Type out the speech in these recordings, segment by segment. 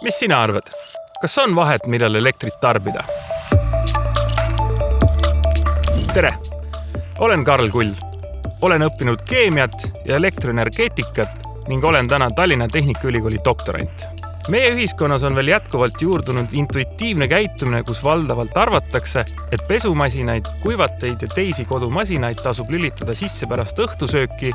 Mis sina arvad? Kas on vahet, millal elektrit tarbida? Tere! Olen Karl Kull. Olen õppinud keemiat ja elektroenergeetikat ning olen täna Tallinna Tehnikaülikooli doktorant. Meie ühiskonnas on veel jätkuvalt juurdunud intuitiivne käitumine, kus valdavalt arvatakse, et pesumasinaid, kuivateid ja teisi kodumasinaid tasub lülitada sisse pärast õhtusööki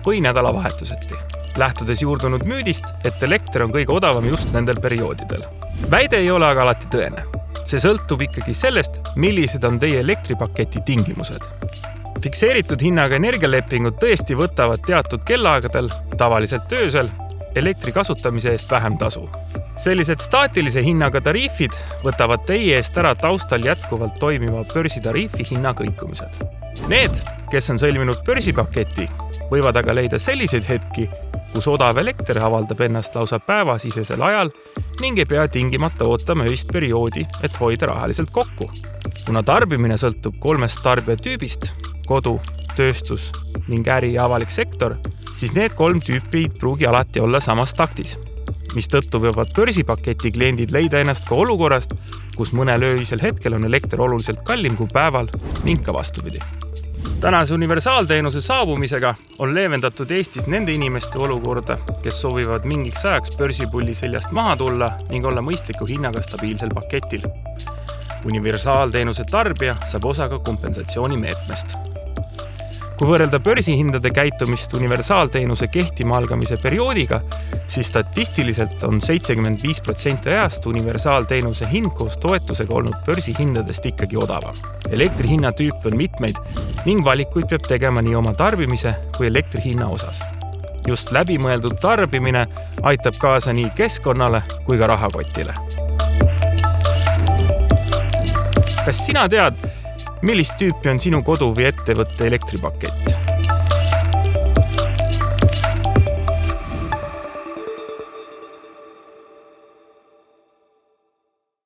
või nädalavahetuseti. Lähtudes juurdunud müüdist, et elekter on kõige odavam just nendel perioodidel. Väide ei ole aga alati tõene. See sõltub ikkagi sellest, millised on teie elektripaketi tingimused. Fikseeritud hinnaga energialepingud tõesti võtavad teatud kellaaegadel, tavaliselt öösel, elektri kasutamise eest vähem tasu. Sellised staatilise hinnaga tariifid võtavad teie eest ära taustal jätkuvalt toimiva börsitariifi hinna kõikumised. Need, kes on sõlminud börsipaketi, võivad aga leida selliseid hetki, kus odav elekter avaldab ennast lausa päevasisesel ajal ning ei pea tingimata ootama öist perioodi, et hoida rahaliselt kokku. Kuna tarbimine sõltub 3 tarbijatüübist, kodu, tööstus ning äri ja avalik sektor, siis need 3 tüüpi ei pruugi alati olla samas taktis, mis tõttu võivad börsipaketi kliendid leida ennast ka olukorrast, kus mõnel öisel hetkel on elekter oluliselt kallim kui päeval ning ka vastupidi. Tänase universaalteenuse saabumisega on leevendatud Eestis nende inimeste olukorda, kes soovivad mingiks ajaks börsipulli seljast maha tulla ning olla mõistliku hinnaga stabiilsel paketil. Universaalteenuse tarbija saab osa ka kompensatsiooni meetmest. Kui võrrelda börsihindade käitumist universaalteenuse kehtima algamise perioodiga, siis statistiliselt on 75% ajast universaalteenuse hind koos toetusega olnud börsihindadest ikkagi odavam. Elektri hinnatüüp on mitmeid ning valikuid peab tegema nii oma tarbimise kui elektri hinna osas. Just läbimõeldud tarbimine aitab kaasa nii keskkonnale kui ka rahakotile. Kas sina tead, millist tüüpi on sinu kodu või ettevõtte elektripakett?